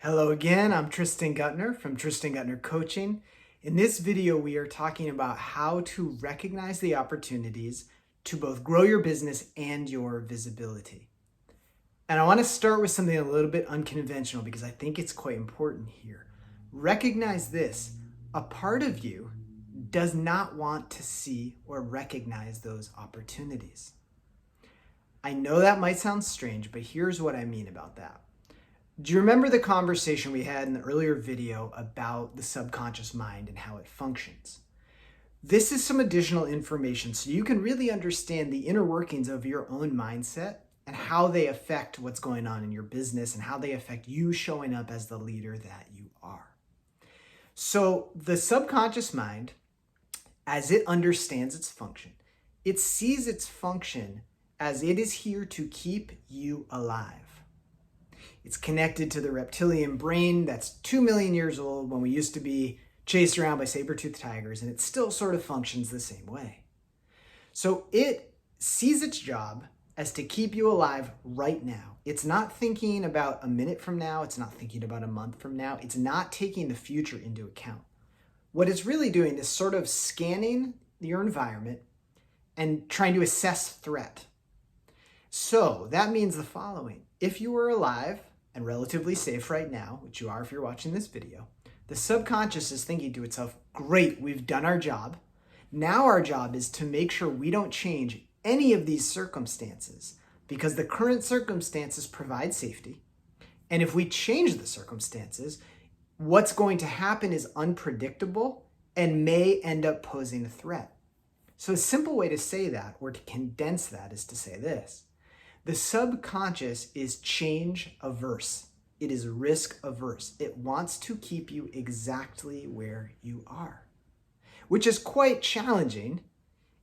Hello again, I'm Tristan Gutner from Tristan Gutner Coaching. In this video, we are talking about how to recognize the opportunities to both grow your business and your visibility. And I want to start with something a little bit unconventional because I think it's quite important here. Recognize this, a part of you does not want to see or recognize those opportunities. I know that might sound strange, but here's what I mean about that. Do you remember the conversation we had in the earlier video about the subconscious mind and how it functions? This is some additional information so you can really understand the inner workings of your own mindset and how they affect what's going on in your business and how they affect you showing up as the leader that you are. So the subconscious mind, as it understands its function, it sees its function as it is here to keep you alive. It's connected to the reptilian brain that's 2 million years old when we used to be chased around by saber-toothed tigers, and it still sort of functions the same way. So it sees its job as to keep you alive right now. It's not thinking about a minute from now. It's not thinking about a month from now. It's not taking the future into account. What it's really doing is sort of scanning your environment and trying to assess threat. So that means the following. If you were alive and relatively safe right now, which you are if you're watching this video, the subconscious is thinking to itself, great, we've done our job. Now our job is to make sure we don't change any of these circumstances because the current circumstances provide safety. And if we change the circumstances, what's going to happen is unpredictable and may end up posing a threat. So a simple way to say that, or to condense that, is to say this. The subconscious is change averse. It is risk averse. It wants to keep you exactly where you are, which is quite challenging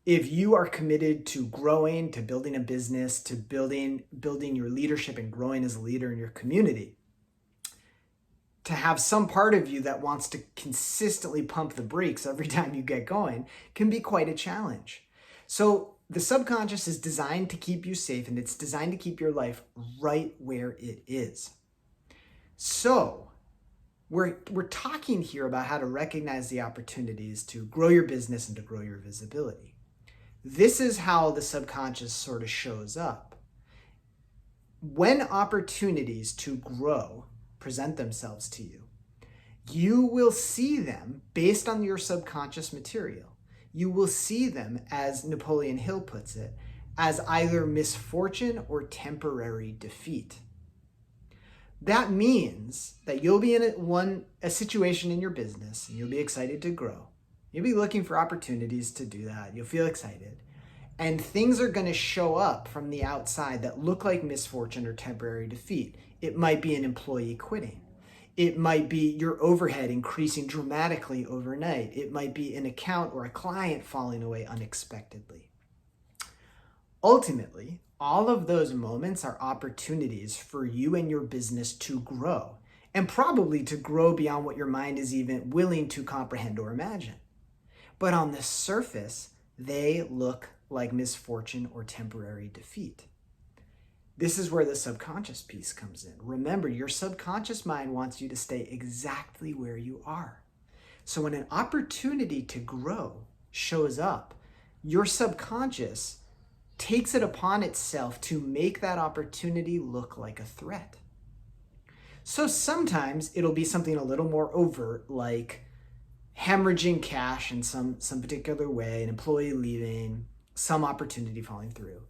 if you are committed to growing, to building a business, to building your leadership and growing as a leader in your community. To have some part of you that wants to consistently pump the brakes every time you get going can be quite a challenge. So the subconscious is designed to keep you safe, and it's designed to keep your life right where it is. So we're talking here about how to recognize the opportunities to grow your business and to grow your visibility. This is how the subconscious sort of shows up. When opportunities to grow present themselves to you, you will see them based on your subconscious material. You will see them, as Napoleon Hill puts it, as either misfortune or temporary defeat. That means that you'll be in a situation in your business and you'll be excited to grow. You'll be looking for opportunities to do that. You'll feel excited. And things are going to show up from the outside that look like misfortune or temporary defeat. It might be an employee quitting. It might be your overhead increasing dramatically overnight. It might be an account or a client falling away unexpectedly. Ultimately, all of those moments are opportunities for you and your business to grow, and probably to grow beyond what your mind is even willing to comprehend or imagine. But on the surface, they look like misfortune or temporary defeat. This is where the subconscious piece comes in. Remember, your subconscious mind wants you to stay exactly where you are. So when an opportunity to grow shows up, your subconscious takes it upon itself to make that opportunity look like a threat. So sometimes it'll be something a little more overt, like hemorrhaging cash in some particular way, an employee leaving, some opportunity falling through.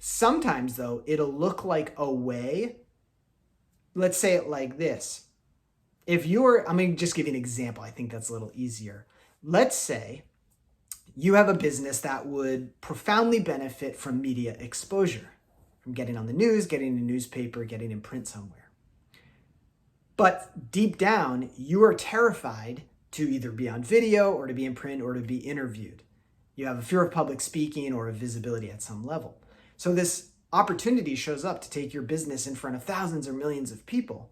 Sometimes, though, it'll look like a way. Let's say it like this. I'm going to just give you an example. I think that's a little easier. Let's say you have a business that would profoundly benefit from media exposure, from getting on the news, getting in a newspaper, getting in print somewhere. But deep down, you are terrified to either be on video or to be in print or to be interviewed. You have a fear of public speaking or of visibility at some level. So this opportunity shows up to take your business in front of thousands or millions of people.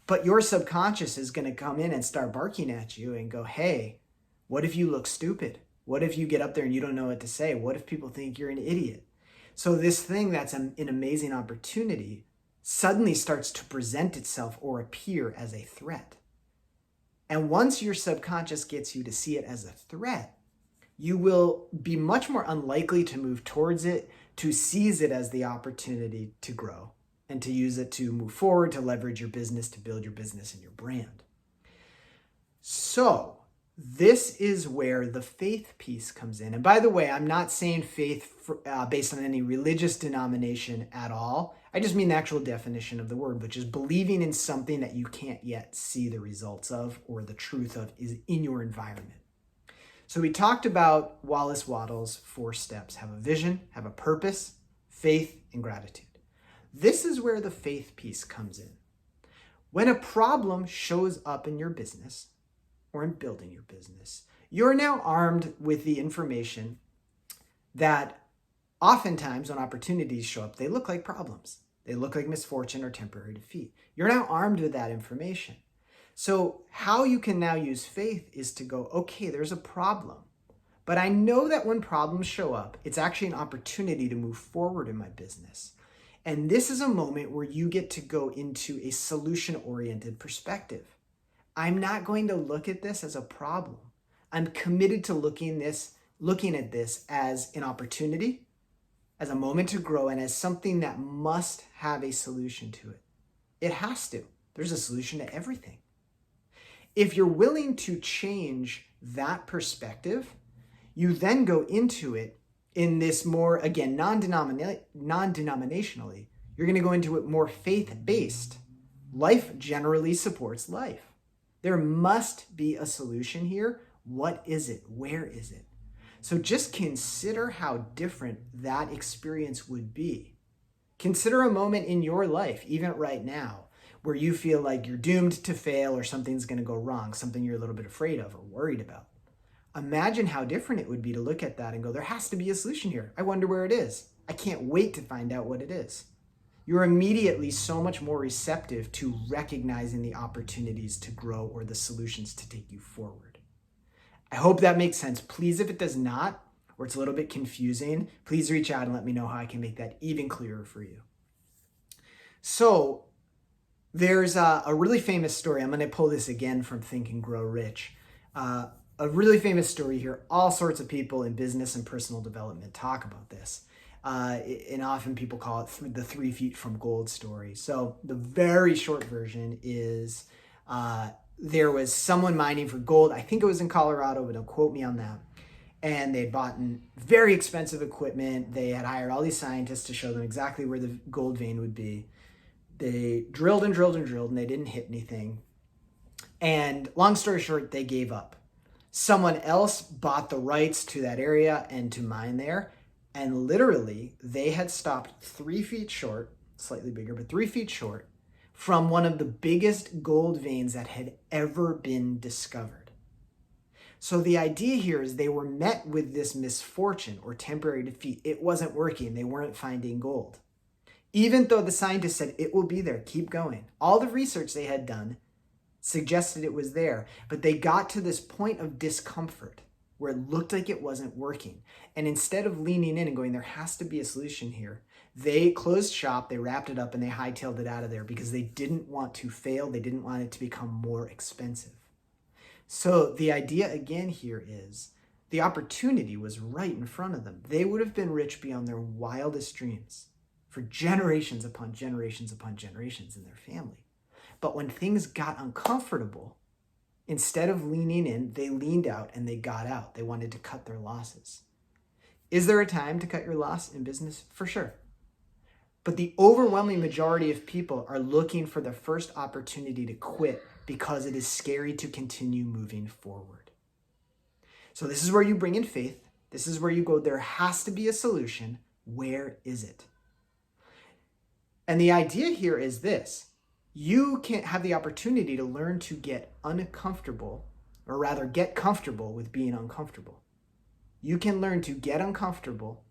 But your subconscious is going to come in and start barking at you and go, hey, what if you look stupid? What if you get up there and you don't know what to say? What if people think you're an idiot? So this thing that's an amazing opportunity suddenly starts to present itself or appear as a threat. And once your subconscious gets you to see it as a threat, you will be much more unlikely to move towards it, to seize it as the opportunity to grow and to use it to move forward, to leverage your business, to build your business and your brand. So this is where the faith piece comes in. And by the way, I'm not saying faith based on any religious denomination at all. I just mean the actual definition of the word, which is believing in something that you can't yet see the results of or the truth of is in your environment. So we talked about Wallace Wattles' 4 steps: have a vision, have a purpose, faith, and gratitude. This is where the faith piece comes in. When a problem shows up in your business or in building your business, you're now armed with the information that oftentimes when opportunities show up, they look like problems. They look like misfortune or temporary defeat. You're now armed with that information. So how you can now use faith is to go, okay, there's a problem, but I know that when problems show up, it's actually an opportunity to move forward in my business. And this is a moment where you get to go into a solution-oriented perspective. I'm not going to look at this as a problem. I'm committed to looking at this as an opportunity, as a moment to grow, and as something that must have a solution to it. It has to. There's a solution to everything. If you're willing to change that perspective, you then go into it in this more, again, non-denominationally. You're going to go into it more faith-based. Life generally supports life. There must be a solution here. What is it? Where is it? So just consider how different that experience would be. Consider a moment in your life, even right now, where you feel like you're doomed to fail or something's going to go wrong, something you're a little bit afraid of or worried about. Imagine how different it would be to look at that and go, there has to be a solution here. I wonder where it is. I can't wait to find out what it is. You're immediately so much more receptive to recognizing the opportunities to grow or the solutions to take you forward. I hope that makes sense. Please, if it does not, or it's a little bit confusing, please reach out and let me know how I can make that even clearer for you. So there's a really famous story. I'm going to pull this again from Think and Grow Rich. A really famous story here. All sorts of people in business and personal development talk about this. And often people call it the 3 feet from gold story. So the very short version is there was someone mining for gold. I think it was in Colorado, but don't quote me on that. And they'd bought very expensive equipment. They had hired all these scientists to show them exactly where the gold vein would be. They drilled and drilled and drilled, and they didn't hit anything. And long story short, they gave up. Someone else bought the rights to that area and to mine there. And literally, they had stopped 3 feet short, slightly bigger, but 3 feet short, from one of the biggest gold veins that had ever been discovered. So the idea here is they were met with this misfortune or temporary defeat. It wasn't working. They weren't finding gold. Even though the scientists said, it will be there, keep going. All the research they had done suggested it was there, but they got to this point of discomfort where it looked like it wasn't working. And instead of leaning in and going, there has to be a solution here, they closed shop, they wrapped it up, and they hightailed it out of there because they didn't want to fail. They didn't want it to become more expensive. So the idea again here is the opportunity was right in front of them. They would have been rich beyond their wildest dreams for generations upon generations upon generations in their family. But when things got uncomfortable, instead of leaning in, they leaned out and they got out. They wanted to cut their losses. Is there a time to cut your loss in business? For sure. But the overwhelming majority of people are looking for the first opportunity to quit because it is scary to continue moving forward. So this is where you bring in faith. This is where you go, there has to be a solution. Where is it? And the idea here is this. You can have the opportunity to learn to get uncomfortable, or rather get comfortable with being uncomfortable. You can learn to get uncomfortable.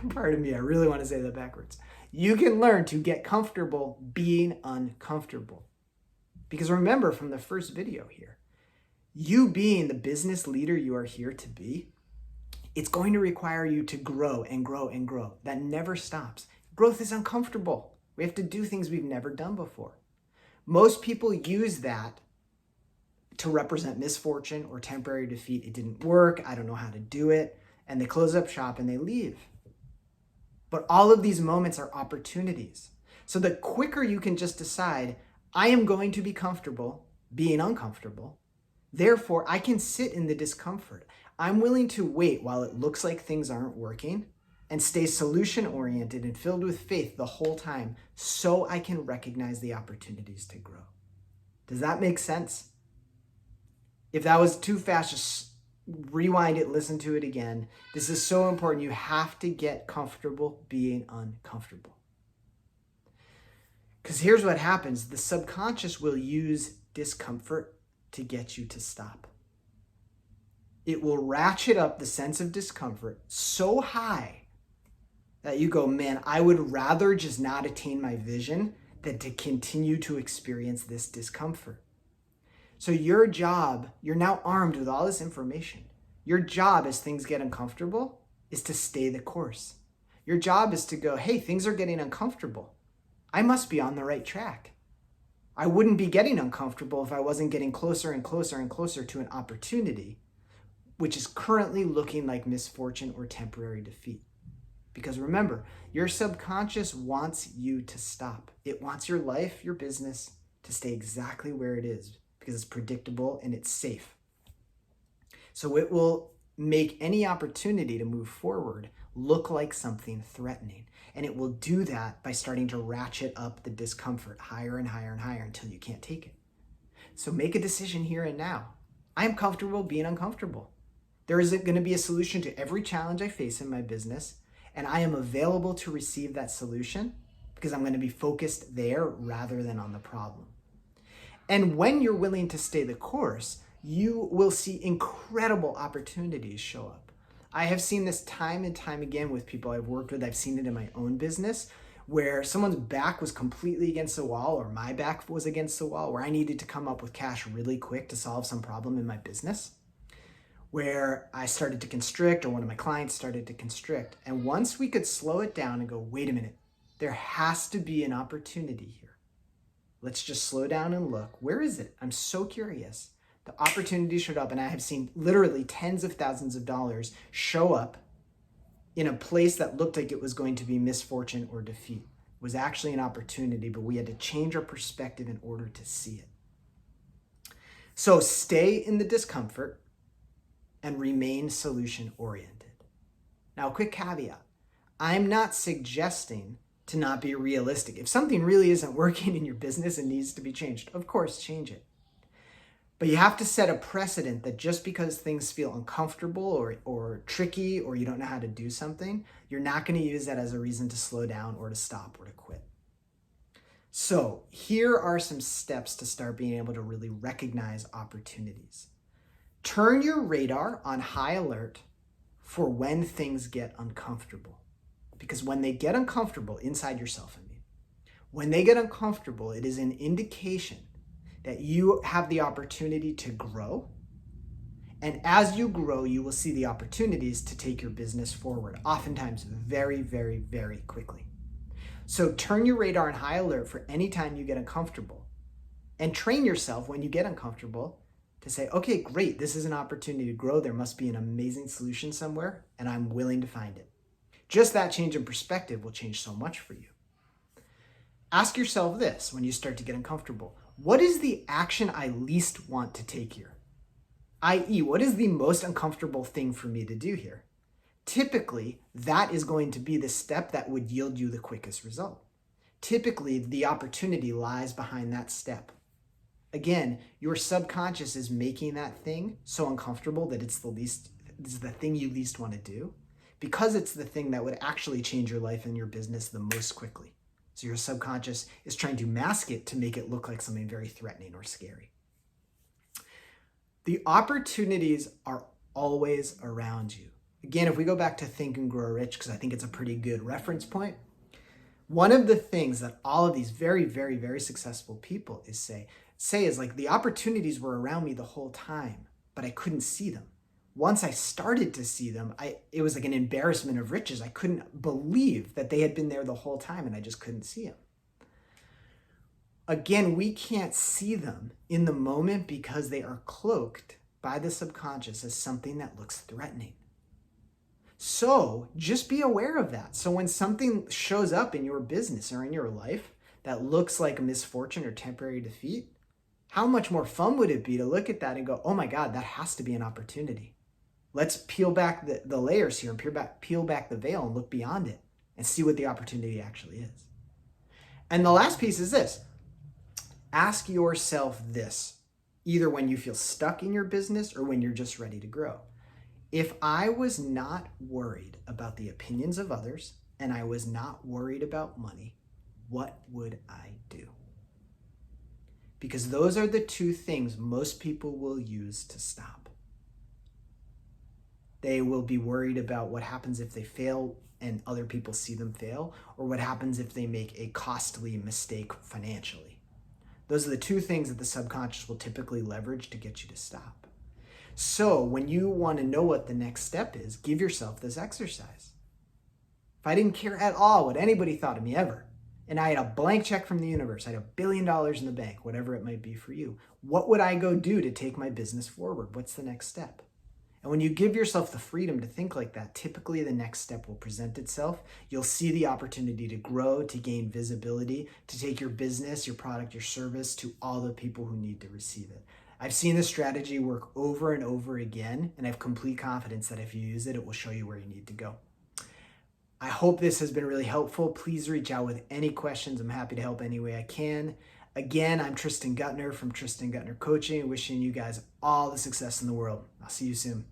Pardon me, I really want to say that backwards. You can learn to get comfortable being uncomfortable. Because remember from the first video here, you being the business leader you are here to be, it's going to require you to grow and grow and grow. That never stops. Growth is uncomfortable. We have to do things we've never done before. Most people use that to represent misfortune or temporary defeat. It didn't work. I don't know how to do it. And they close up shop and they leave. But all of these moments are opportunities. So the quicker you can just decide, I am going to be comfortable being uncomfortable. Therefore, I can sit in the discomfort. I'm willing to wait while it looks like things aren't working and stay solution-oriented and filled with faith the whole time so I can recognize the opportunities to grow. Does that make sense? If that was too fast, just rewind it, listen to it again. This is so important. You have to get comfortable being uncomfortable. Because here's what happens. The subconscious will use discomfort to get you to stop. It will ratchet up the sense of discomfort so high that you go, man, I would rather just not attain my vision than to continue to experience this discomfort. So your job, you're now armed with all this information. Your job as things get uncomfortable is to stay the course. Your job is to go, hey, things are getting uncomfortable. I must be on the right track. I wouldn't be getting uncomfortable if I wasn't getting closer and closer and closer to an opportunity, which is currently looking like misfortune or temporary defeat. Because remember, your subconscious wants you to stop. It wants your life, your business to stay exactly where it is because it's predictable and it's safe. So it will make any opportunity to move forward look like something threatening. And it will do that by starting to ratchet up the discomfort higher and higher and higher until you can't take it. So make a decision here and now. I am comfortable being uncomfortable. There is going to be a solution to every challenge I face in my business, and I am available to receive that solution because I'm going to be focused there rather than on the problem. And when you're willing to stay the course, you will see incredible opportunities show up. I have seen this time and time again with people I've worked with. I've seen it in my own business where someone's back was completely against the wall, or my back was against the wall, where I needed to come up with cash really quick to solve some problem in my business, where I started to constrict, or one of my clients started to constrict. And once we could slow it down and go, wait a minute, there has to be an opportunity here. Let's just slow down and look. Where is it? I'm so curious. The opportunity showed up, and I have seen literally tens of thousands of dollars show up in a place that looked like it was going to be misfortune or defeat. It was actually an opportunity, but we had to change our perspective in order to see it. So stay in the discomfort and remain solution-oriented. Now, a quick caveat. I'm not suggesting to not be realistic. If something really isn't working in your business and needs to be changed, of course, change it. But you have to set a precedent that just because things feel uncomfortable or tricky, or you don't know how to do something, you're not going to use that as a reason to slow down or to stop or to quit. So here are some steps to start being able to really recognize opportunities. Turn your radar on high alert for when things get uncomfortable. Because when they get uncomfortable inside yourself, when they get uncomfortable, it is an indication that you have the opportunity to grow. And as you grow, you will see the opportunities to take your business forward, oftentimes very, very, very quickly. So turn your radar on high alert for any time you get uncomfortable, and train yourself when you get uncomfortable to say, okay, great, this is an opportunity to grow. There must be an amazing solution somewhere, and I'm willing to find it. Just that change in perspective will change so much for you. Ask yourself this when you start to get uncomfortable. What is the action I least want to take here? i.e., what is the most uncomfortable thing for me to do here? Typically, that is going to be the step that would yield you the quickest result. Typically, the opportunity lies behind that step. Again, your subconscious is making that thing so uncomfortable that it's the thing you least want to do, because it's the thing that would actually change your life and your business the most quickly. So your subconscious is trying to mask it to make it look like something very threatening or scary. The opportunities are always around you. Again, if we go back to Think and Grow Rich, because I think it's a pretty good reference point, one of the things that all of these very, very, very successful people say is like, the opportunities were around me the whole time, but I couldn't see them. Once I started to see them, it was like an embarrassment of riches. I couldn't believe that they had been there the whole time and I just couldn't see them. Again, we can't see them in the moment because they are cloaked by the subconscious as something that looks threatening. So just be aware of that. So when something shows up in your business or in your life that looks like a misfortune or temporary defeat, how much more fun would it be to look at that and go, oh my God, that has to be an opportunity. Let's peel back the layers here and peel back the veil and look beyond it and see what the opportunity actually is. And the last piece is this. Ask yourself this, either when you feel stuck in your business or when you're just ready to grow. If I was not worried about the opinions of others and I was not worried about money, what would I do? Because those are the two things most people will use to stop. They will be worried about what happens if they fail and other people see them fail, or what happens if they make a costly mistake financially. Those are the two things that the subconscious will typically leverage to get you to stop. So when you want to know what the next step is, give yourself this exercise. If I didn't care at all what anybody thought of me ever, and I had a blank check from the universe, I had $1 billion in the bank, whatever it might be for you, what would I go do to take my business forward? What's the next step? And when you give yourself the freedom to think like that, typically the next step will present itself. You'll see the opportunity to grow, to gain visibility, to take your business, your product, your service to all the people who need to receive it. I've seen this strategy work over and over again, and I have complete confidence that if you use it, it will show you where you need to go. I hope this has been really helpful. Please reach out with any questions. I'm happy to help any way I can. Again, I'm Tristan Gutner from Tristan Gutner Coaching, wishing you guys all the success in the world. I'll see you soon.